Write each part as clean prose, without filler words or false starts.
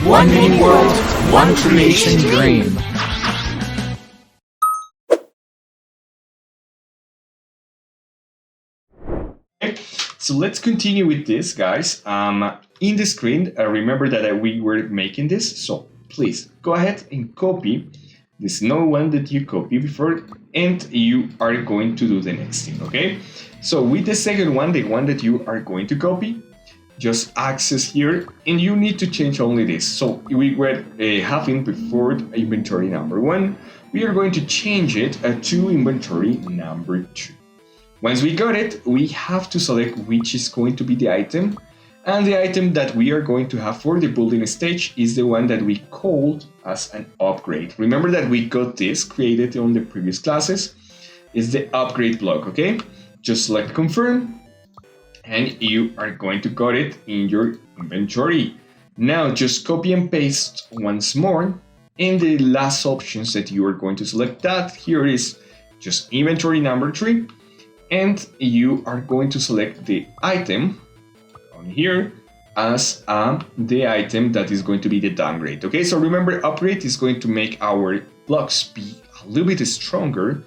One mini world, one creation dream. So let's continue with this, guys. In the screen, remember that we were making this. So please go ahead and copy the snow one that you copied before, and you are going to do the next thing, okay? So with the second one, the one that you are going to copy, just access here, and you need to change only this. So we were having before inventory number 1. We are going to change it to inventory number 2. Once we got it, we have to select which is going to be the item. And the item that we are going to have for the building stage is the one that we called as an upgrade. Remember that we got this created on the previous classes. It's the upgrade block, okay? Just select confirm, and you are going to got it in your inventory. Now just copy and paste once more. And the last options that you are going to select that here is just inventory number 3. And you are going to select the item on here as the item that is going to be the downgrade. Okay, so remember, upgrade is going to make our blocks be a little bit stronger,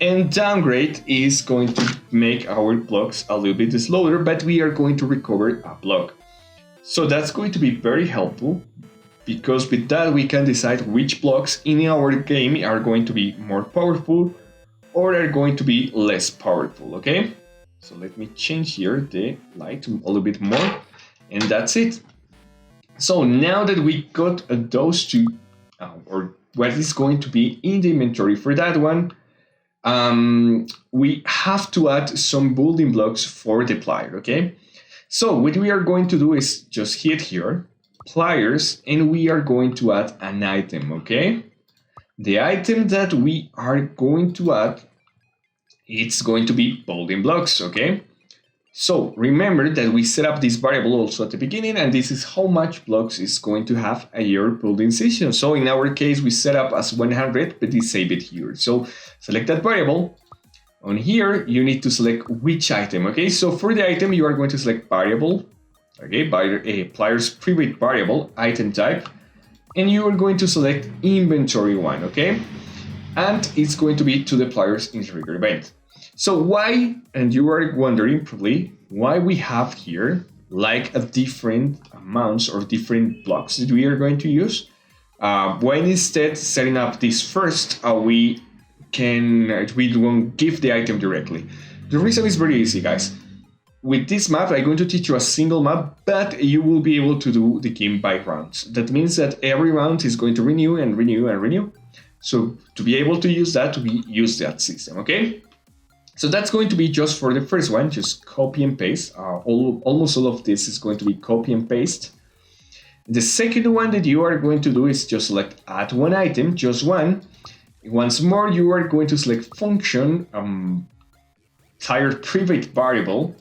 and downgrade is going to make our blocks a little bit slower, but we are going to recover a block. So that's going to be very helpful, because with that we can decide which blocks in our game are going to be more powerful or are going to be less powerful, okay? So let me change here the light a little bit more, and that's it. So now that we got those two, or what is going to be in the inventory for that one, we have to add some building blocks for the plier, okay? So what we are going to do is just hit here, pliers, and we are going to add an item, okay? The item that we are going to add, it's going to be building blocks, okay? So remember that we set up this variable also at the beginning, and this is how much blocks is going to have a year building session. So in our case, we set up as 100, but we save it here. So select that variable. On here, you need to select which item, okay? So for the item, you are going to select variable, okay? By a player's private variable, item type, and you are going to select inventory 1, okay? And it's going to be to the player's in trigger event. So why, and you are wondering probably, why we have here like a different amounts or different blocks that we are going to use. When instead setting up this first, we won't give the item directly. The reason is very easy, guys. With this map, I'm going to teach you a single map, but you will be able to do the game by rounds. That means that every round is going to renew and renew and renew. So to be able to use that, we use that system, okay? So that's going to be just for the first one, just copy and paste. Almost all of this is going to be copy and paste. The second one that you are going to do is just select add one item, just one. Once more, you are going to select function, player private variable.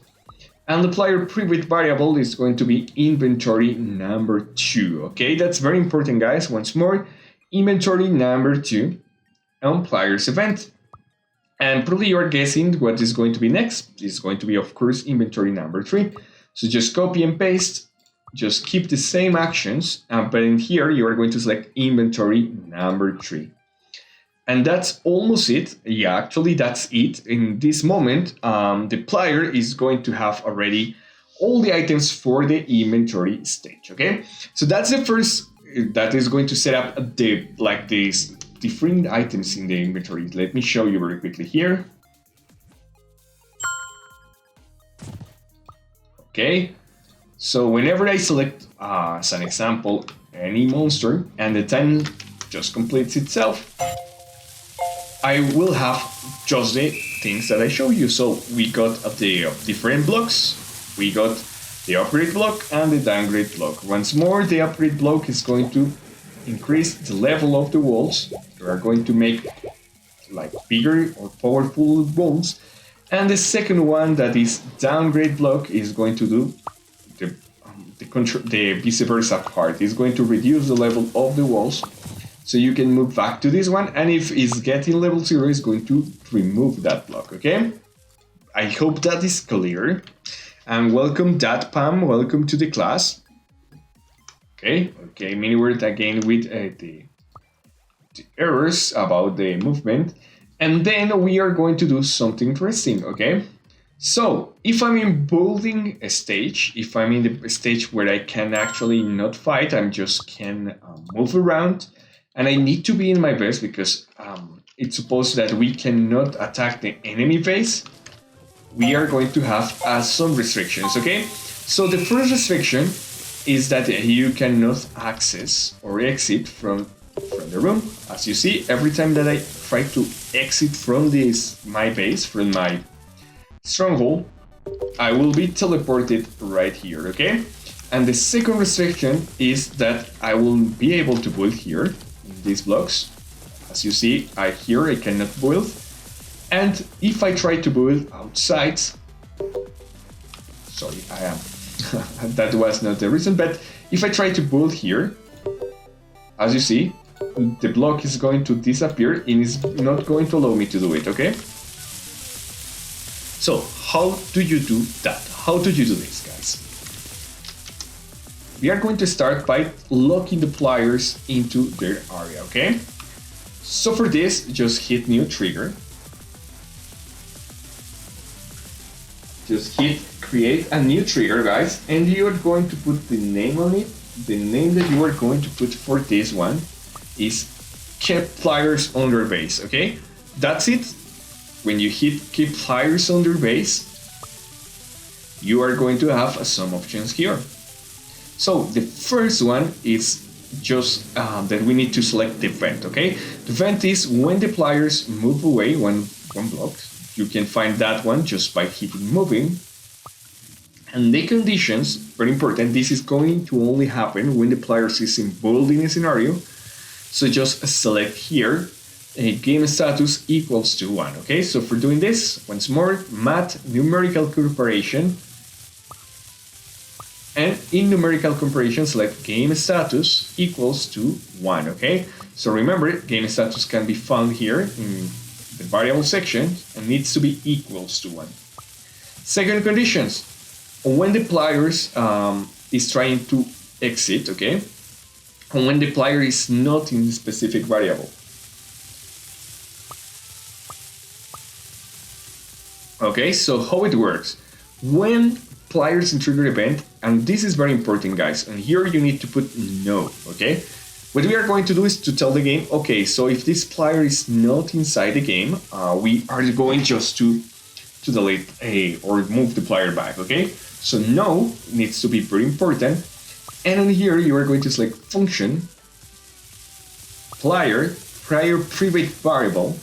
And the player private variable is going to be inventory number 2. Okay, that's very important, guys. Once more, inventory number 2 on player's event. And probably you are guessing what is going to be next. It's going to be, of course, inventory number 3. So just copy and paste. Just keep the same actions. But in here, you are going to select inventory number 3. And that's almost it. Yeah, actually, that's it. In this moment, the player is going to have already all the items for the inventory stage, okay? So that's the first, that is going to set up these different items in the inventory. Let me show you very quickly here. Okay, so whenever I select, as an example, any monster, and the time just completes itself, I will have just the things that I show you. So we got the different blocks, we got the upgrade block and the downgrade block. Once more, the upgrade block is going to increase the level of the walls. We are going to make like bigger or powerful walls. And the second one, that is downgrade block, is going to do the vice versa part. It's going to reduce the level of the walls. So you can move back to this one, and if it's getting level 0, it's going to remove that block, okay? I hope that is clear. And welcome, Pam, welcome to the class. Okay, mini word again with the errors about the movement. And then we are going to do something interesting, okay? So if I'm in building a stage, if I'm in the stage where I can actually not fight, I just can move around, and I need to be in my base because it's supposed that we cannot attack the enemy base. We are going to have some restrictions, okay? So the first restriction is that you cannot access or exit from the room. As you see, every time that I try to exit from my base, from my stronghold, I will be teleported right here, okay? And the second restriction is that I will be able to build here in these blocks. As you see, here I cannot build. And if I try to build outside, sorry, I am. That was not the reason, but if I try to build here, as you see, the block is going to disappear and is not going to allow me to do it, okay? So, how do you do that? How do you do this, guys? We are going to start by locking the players into their area, okay? So for this, just hit new trigger. Just hit create a new trigger, guys, and you are going to put the name on it. The name that you are going to put for this one is keep players on their base, okay? That's it. When you hit keep players on their base, you are going to have some options here. So the first one is just that we need to select the vent, okay? The vent is when the players move away one block. You can find that one just by hitting moving. And the conditions, very important, this is going to only happen when the players is involved in a scenario. So just select here, game status equals to 1, okay? So for doing this, once more, math numerical comparison. And in numerical comparison, select game status equals to 1, okay? So remember, game status can be found here in the variable section and needs to be equals to 1. Second conditions, when the players is trying to exit, okay? And when the player is not in the specific variable. Okay, so how it works. When players in trigger event, and this is very important, guys, and here you need to put no, okay? What we are going to do is to tell the game, okay, so if this player is not inside the game, we are going just to delete or move the player back, okay? So no needs to be very important. And in here you are going to select function, player private variable,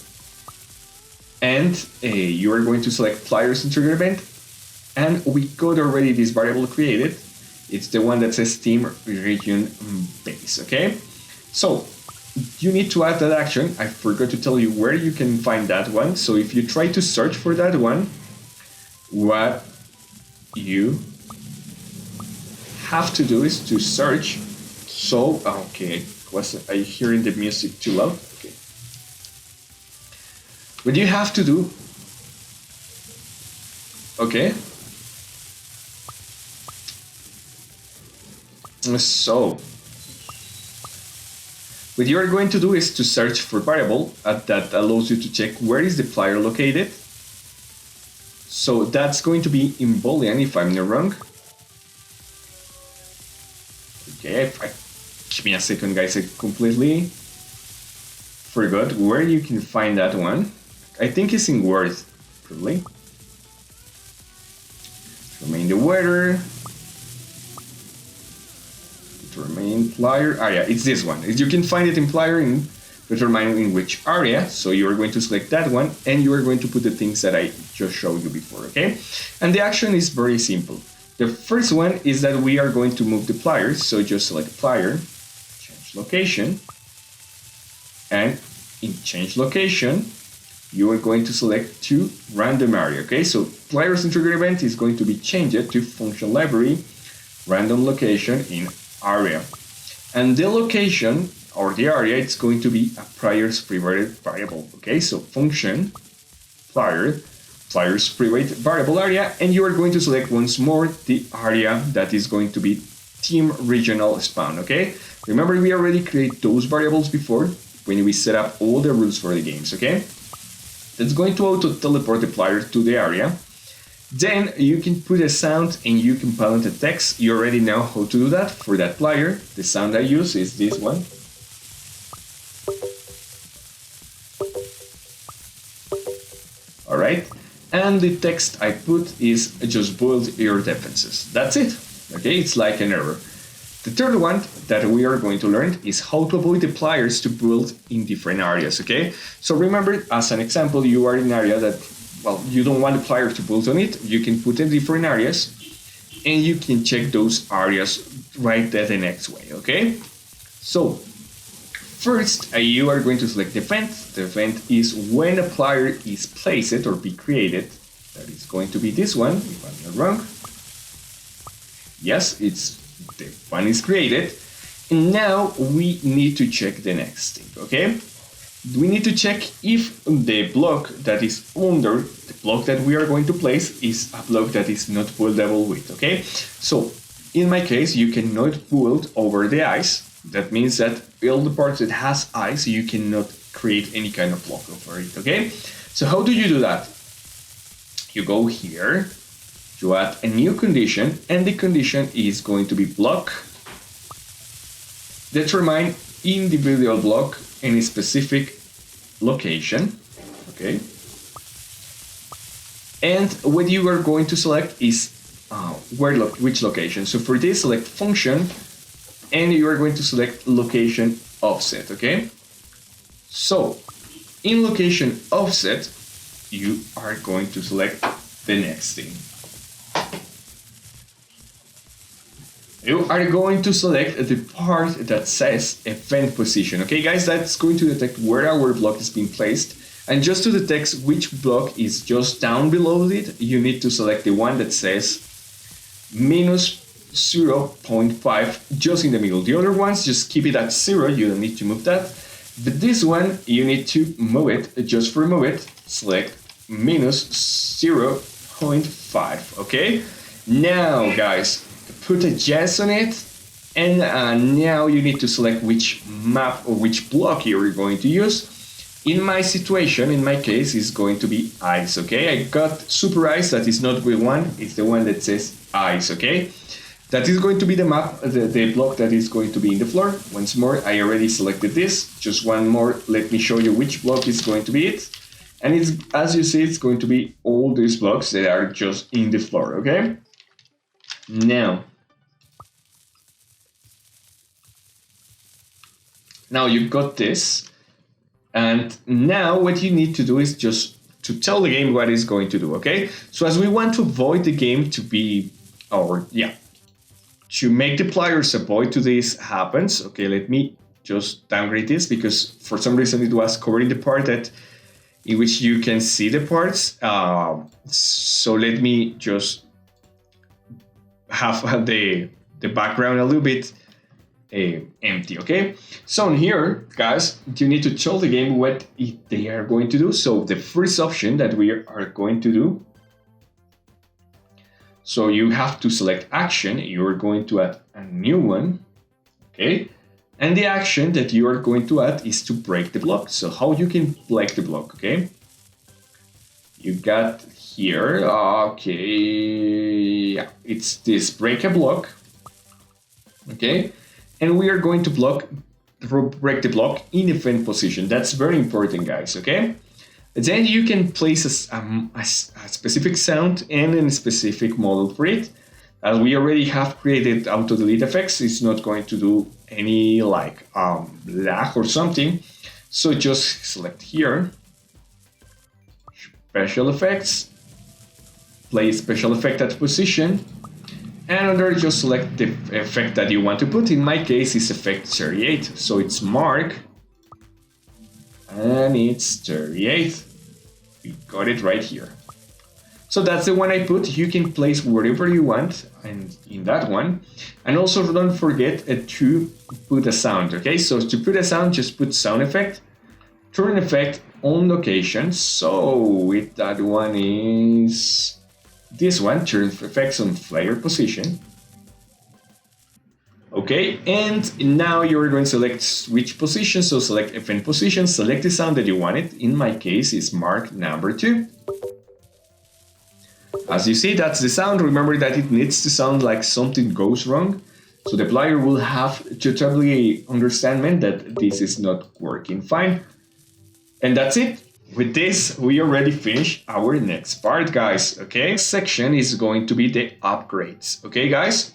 and you are going to select players in trigger event. And we got already this variable created. It's the one that says team region base, okay? So you need to add that action. I forgot to tell you where you can find that one. So if you try to search for that one, what you have to do is to search. So, okay, was I hearing the music too loud? Okay. What you have to do, okay. So, what you are going to do is to search for variable that allows you to check where is the player located. So that's going to be in Boolean if I'm not wrong. Okay, give me a second, guys. I completely forgot where you can find that one. I think it's in Word, probably. Remain the weather. Determine player area. It's this one. You can find it in player in determine in which area. So you are going to select that one, and you are going to put the things that I just showed you before. Okay, and the action is very simple. The first one is that we are going to move the players. So just select player, change location, and in change location, you are going to select to random area. Okay, so players in trigger event is going to be changed to function library, random location in area. And the location or the area, it's going to be a player's private variable. Okay, so function player's private variable area, and you are going to select once more the area that is going to be team regional spawn, okay? Remember, we already create those variables before when we set up all the rules for the games, okay? That's going to auto teleport the player to the area. Then you can put a sound and you can balance the text. You already know how to do that for that player. The sound I use is this one. Alright, and the text I put is just build your defenses. That's it. Okay, it's like an error. The third one that we are going to learn is how to avoid the players to build in different areas, okay? So remember, as an example, you are in an area that, well, you don't want the player to build on it. You can put in different areas, and you can check those areas right there the next way, okay? So, first, you are going to select the event. The event is when a player is placed or be created. That is going to be this one, if I'm not wrong. Yes, it's the one is created. And now we need to check the next thing, okay? We need to check if the block that is under the block that we are going to place is a block that is not buildable with, okay? So, in my case, you cannot build over the ice. That means that all the parts that has ice, you cannot create any kind of block over it, okay? So how do you do that? You go here, you add a new condition, and the condition is going to be block determine individual block in a specific location, okay? And what you are going to select is which location. So for this, select function, and you are going to select location offset, okay? So in location offset, you are going to select the next thing. You are going to select the part that says event position, okay guys? That's going to detect where our block is being placed. And just to detect which block is just down below it, you need to select the one that says minus 0.5 just in the middle. The other ones, just keep it at 0, you don't need to move that. But this one, you need to move it, just for move it, select minus 0.5, okay? Now, guys, put a yes on it, and now you need to select which map or which block you're going to use. In my situation, in my case, is going to be ice, okay? I got super ice, that is not the one, it's the one that says ice, okay? That is going to be the map, the block that is going to be in the floor. Once more, I already selected this. Just one more, let me show you which block is going to be it. And it's, as you see, it's going to be all these blocks that are just in the floor, okay? Now you've got this. And now what you need to do is just to tell the game what it's going to do, okay? So as we want to avoid the game to be, to make the players avoid to this happens, okay, let me just downgrade this because for some reason it was covering the part that in which you can see the parts. So let me just have the background a little bit empty, okay? So in here, guys, you need to tell the game what they are going to do. So the first option that we are going to do, so you have to select action. You're going to add a new one, okay? And the action that you are going to add is to break the block. So how you can break the block, okay? You got here, okay, yeah, it's this break a block, okay? And we are going to break the block in event position. That's very important, guys, okay? Then you can place a specific sound and a specific model for it. As we already have created auto delete effects, it's not going to do any like lag or something. So just select here, special effects, place special effect at position, and under just select the effect that you want to put. In my case, it's effect 38, so it's mark, and it's 38. We got it right here. So that's the one I put. You can place wherever you want and in that one. And also don't forget to put a sound, okay? So to put a sound, just put sound effect, turn effect on location. So with that one is this one, turn effects on player position. Okay, and now you're going to select switch position. So select FN position, select the sound that you wanted. In my case, it's mark number 2. As you see, that's the sound. Remember that it needs to sound like something goes wrong. So the player will have to totally understand that this is not working fine. And that's it. With this, we already finished our next part, guys. Okay, section is going to be the upgrades. Okay, guys?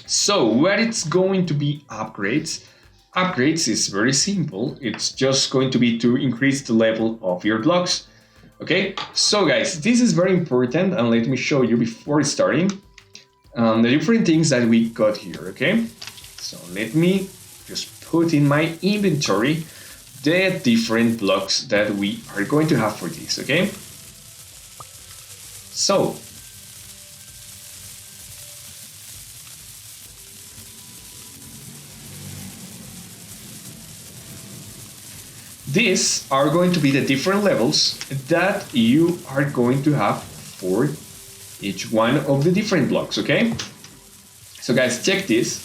So what it's going to be upgrades? Upgrades is very simple. It's just going to be to increase the level of your blocks. Okay, so guys, this is very important, and let me show you before starting the different things that we got here. Okay, so let me just put in my inventory the different blocks that we are going to have for this. Okay, so these are going to be the different levels that you are going to have for each one of the different blocks, okay? So guys, check this.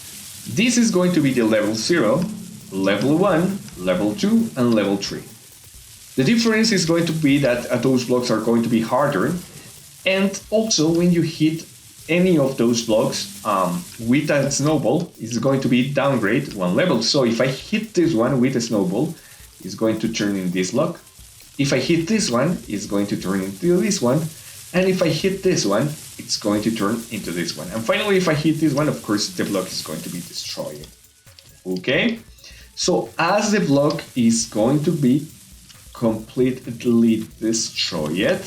This is going to be the level 0, level 1, level 2, and level 3. The difference is going to be that those blocks are going to be harder, and also when you hit any of those blocks with a snowball, it's going to be downgrade 1 level. So if I hit this one with a snowball, is going to turn in this block. If I hit this one, it's going to turn into this one. And if I hit this one, it's going to turn into this one. And finally, if I hit this one, of course, the block is going to be destroyed. Okay? So as the block is going to be completely destroyed,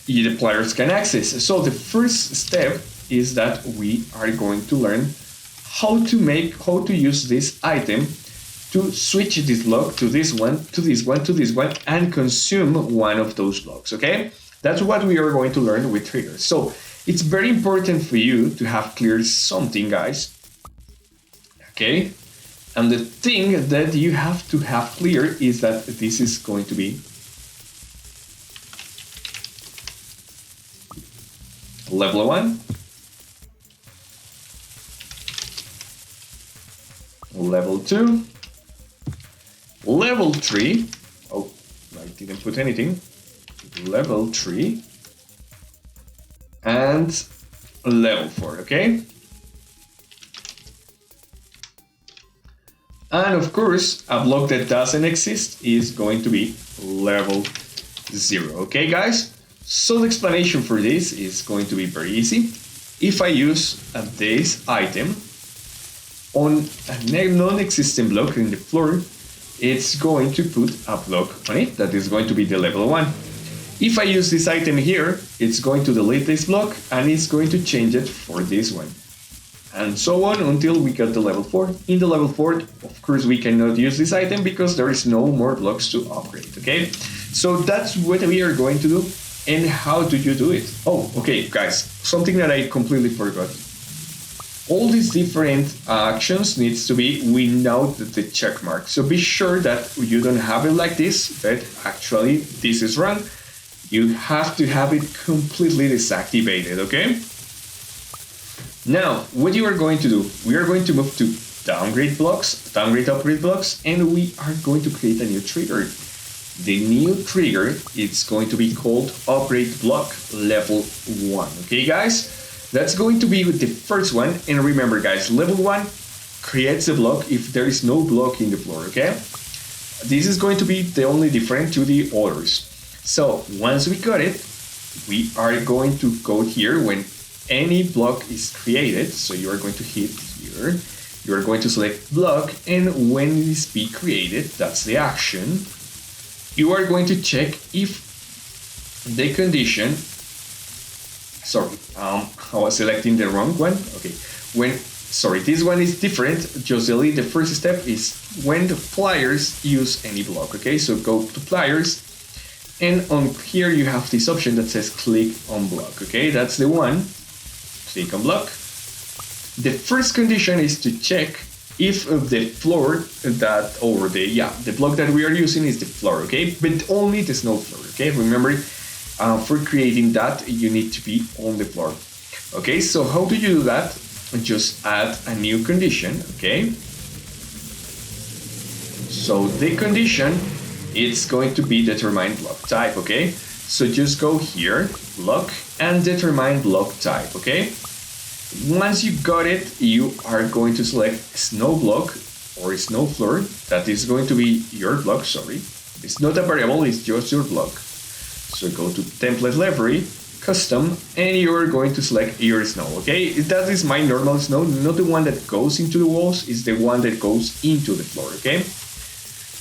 the players can access. So the first step is that we are going to learn how to use this item to switch this block to this one, to this one, to this one, and consume one of those blocks, okay? That's what we are going to learn with triggers. So it's very important for you to have clear something, guys, okay? And the thing that you have to have clear is that this is going to be level 1, level 2, level 3, oh, I didn't put anything, level 3, and level 4, okay? And of course, a block that doesn't exist is going to be level 0, okay guys? So the explanation for this is going to be very easy. If I use this item on a non-existent block in the floor, it's going to put a block on it that is going to be the level 1. If I use this item here, it's going to delete this block and it's going to change it for this one. And so on until we get the level 4. In the level 4, of course, we cannot use this item because there is no more blocks to upgrade, okay? So that's what we are going to do. And how do you do it? Oh, okay, guys, something that I completely forgot. All these different actions needs to be without the check mark. So be sure that you don't have it like this, but actually this is wrong. You have to have it completely deactivated, okay? Now, what you are going to do, we are going to move to downgrade blocks, downgrade upgrade blocks, and we are going to create a new trigger. The new trigger is going to be called upgrade block level 1, okay guys? That's going to be with the first one, and remember guys, level 1 creates a block if there is no block in the floor, okay? This is going to be the only different to the others. So once we got it, we are going to go here when any block is created. So you are going to hit here, you are going to select block, and when it is be created, that's the action, you are going to check if the condition, sorry, I was selecting the wrong one. Okay, this one is different. Just delete the first step is when the pliers use any block. Okay, so go to pliers, and on here you have this option that says click on block. Okay, that's the one. Click on block. The first condition is to check if the floor that, or the block that we are using is the floor, okay? But only the snow floor, okay? Remember, for creating that, you need to be on the floor. Okay, so how do you do that? just add a new condition, okay? So the condition, it's going to be determine block type, okay? So just go here, block, and determine block type, okay? Once you got it, you are going to select snow block or snow floor. That is going to be your block, sorry. It's not a variable, it's just your block. So go to template library, custom, and you're going to select your snow, okay? That is my normal snow, not the one that goes into the walls, it's the one that goes into the floor, okay?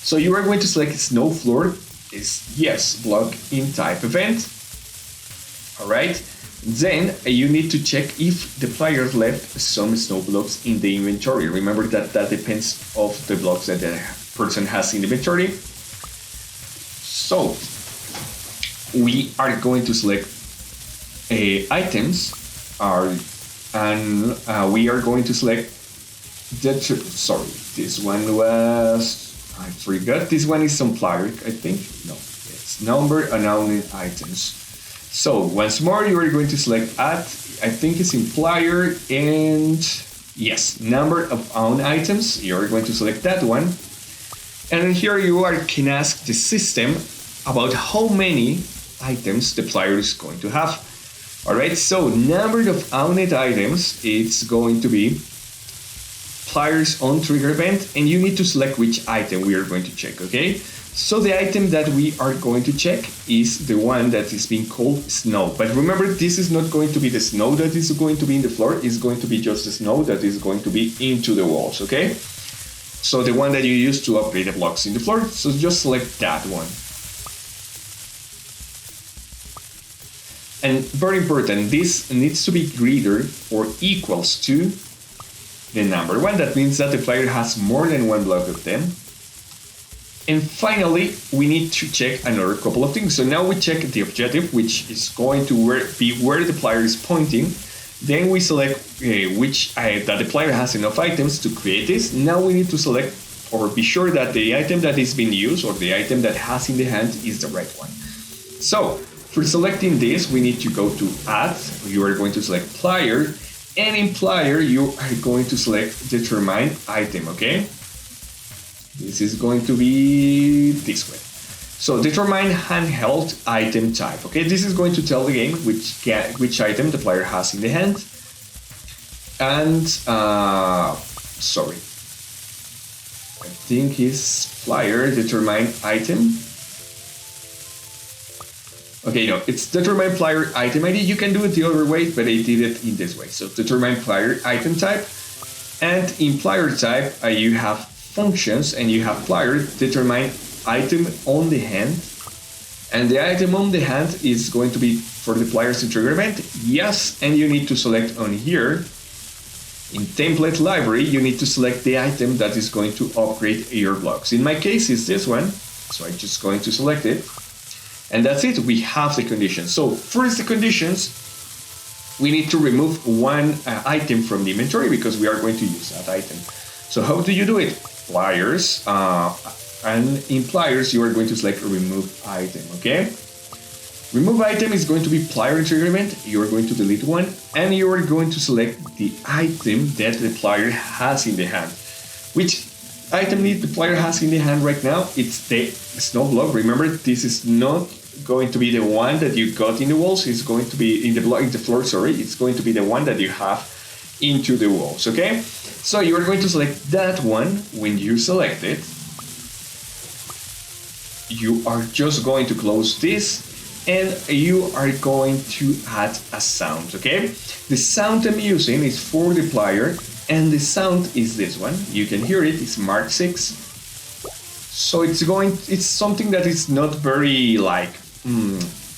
So you are going to select snow floor, is yes, block in type event. All right, then you need to check if the player left some snow blocks in the inventory. Remember that depends of the blocks that the person has in the inventory. So we are going to select items, and we are going to select sorry, this one was, I forgot, this one is supplier, I think. No, it's number unknown items. So once more, you are going to select add, I think it's supplier, and yes, number of own items. You are going to select that one. And here you can ask the system about how many items the player is going to have. All right, so number of owned items, it's going to be player's own trigger event, and you need to select which item we are going to check, okay? So the item that we are going to check is the one that is being called snow. But remember, this is not going to be the snow that is going to be in the floor, it's going to be just the snow that is going to be into the walls, okay? So the one that you use to upgrade the blocks in the floor, so just select that one. And very important, this needs to be greater or equals to the number one. That means that the player has more than one block of them. And finally, we need to check another couple of things. So now we check the objective, which is going to be where the player is pointing. Then we select that the player has enough items to create this. Now we need to select or be sure that the item that is being used or the item that has in the hand is the right one. So for selecting this, we need to go to add. You are going to select player, and in player you are going to select determine item, okay? This is going to be this way. So determine handheld item type, okay? This is going to tell the game which item the player has in the hand. And sorry, I think it's player determine item. Okay, no, it's determine player item ID. You can do it the other way, but I did it in this way. So determine player item type, and in player type you have functions, and you have player determine item on the hand, and the item on the hand is going to be for the player's trigger event. Yes, and you need to select on here in template library. You need to select the item that is going to upgrade your blocks. In my case, it's this one, so I'm just going to select it. And that's it, we have the conditions. So first the conditions, we need to remove one item from the inventory because we are going to use that item. So how do you do it? Pliers, and in pliers you are going to select remove item, okay? Remove item is going to be player trigger event, you are going to delete one, and you are going to select the item that the player has in the hand. Which item the player has in the hand right now? It's the snow block. Remember, this is not going to be the one that you got in the walls, it's going to be in the floor, sorry, it's going to be the one that you have into the walls, okay? So you are going to select that one. When you select it, you are just going to close this, and you are going to add a sound, okay? The sound I'm using is for the player, and the sound is this one. You can hear it, it's Mark 6. So it's something that is not very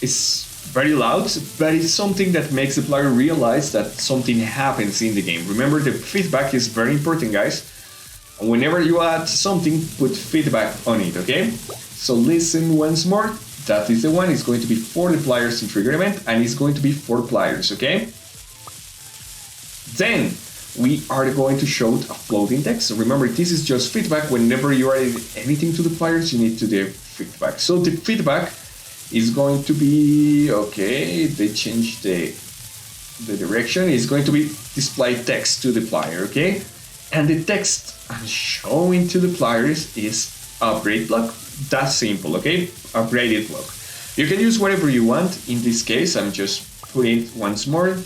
it's very loud, but it's something that makes the player realize that something happens in the game. Remember, the feedback is very important, guys. Whenever you add something, put feedback on it, okay? So listen once more. That is the one. It's going to be for the players in trigger event, and it's going to be for players, okay? Then we are going to show a floating text. So remember, this is just feedback. Whenever you are adding anything to the players, you need to do feedback. So the feedback is going to be, okay, they changed the the direction is going to be display text to the player, okay? And the text I'm showing to the players is upgrade block. That's simple, okay? Upgraded block. You can use whatever you want. In this case, I'm just putting it once more.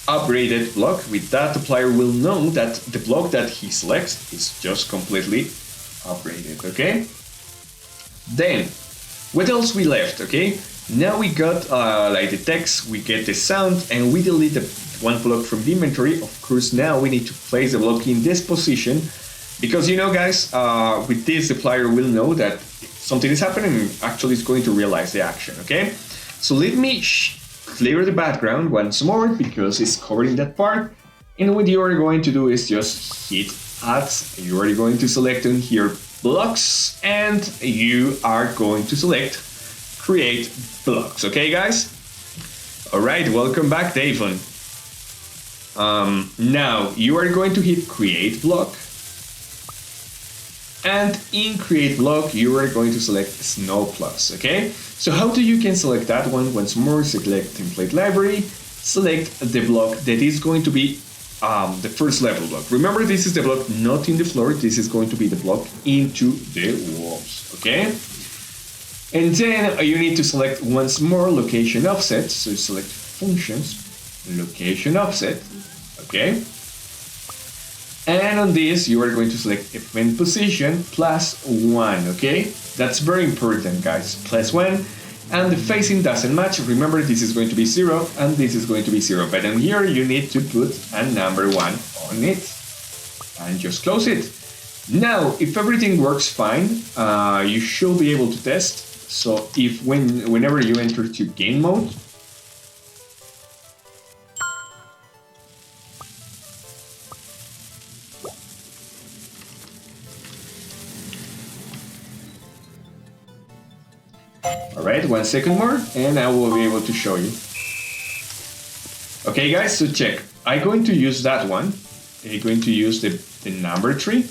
Upgraded block. With that, the player will know that the block that he selects is just completely upgraded, okay? Then, what else we left, okay? Now we got like the text, we get the sound, and we delete the one block from the inventory. Of course, now we need to place the block in this position, because you know, guys, with this, the player will know that something is happening and actually is going to realize the action, okay? So let me clear the background once more because it's covering that part. And what you are going to do is just hit add. You are going to select on here blocks, and you are going to select create blocks. Okay, guys? All right, welcome back, Davon. Now you are going to hit create block. And in create block, you are going to select Snow Plus, okay? So how do you can select that one? Once more, select template library, select the block that is going to be the first level block. Remember, this is the block not in the floor, this is going to be the block into the walls, okay? And then you need to select once more location offset, so select functions, location offset, okay? And on this, you are going to select event position +1, okay? That's very important, guys, +1. And the facing doesn't match. Remember, this is going to be 0 and this is going to be 0. But on here, you need to put a number 1 on it and just close it. Now, if everything works fine, you should be able to test. So if whenever you enter to game mode, alright, 1 second more, and I will be able to show you. Okay, guys, so check. I'm going to use that one. I'm going to use the number 3.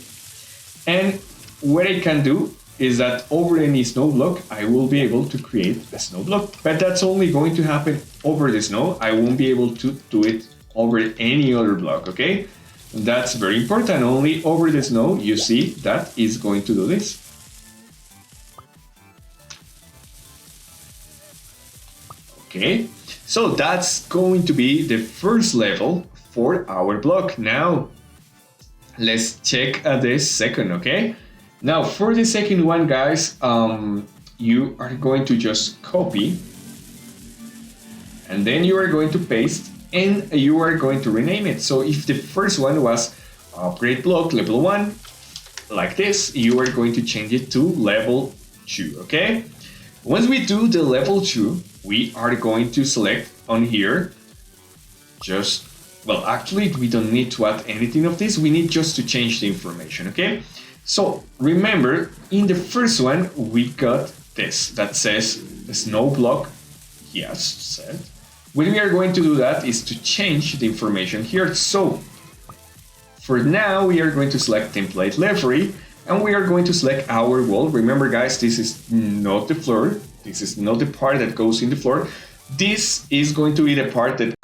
And what I can do is that over any snow block, I will be able to create a snow block. But that's only going to happen over the snow. I won't be able to do it over any other block, okay? That's very important. Only over the snow, you see, that is going to do this. Okay, so that's going to be the first level for our block. Now, let's check the second, okay? Now, for the second one, guys, you are going to just copy, and then you are going to paste, and you are going to rename it. So if the first one was upgrade block level 1, like this, you are going to change it to level 2, okay? Once we do the level 2, we are going to select on here just, well, actually we don't need to add anything of this, we need just to change the information, okay? So remember, in the first one we got this that says snow block, yes, set. What we are going to do that is to change the information here. So for now we are going to select template library, and we are going to select our wall. Remember, guys, this is not the floor. This is not the part that goes in the floor. This is going to be the part that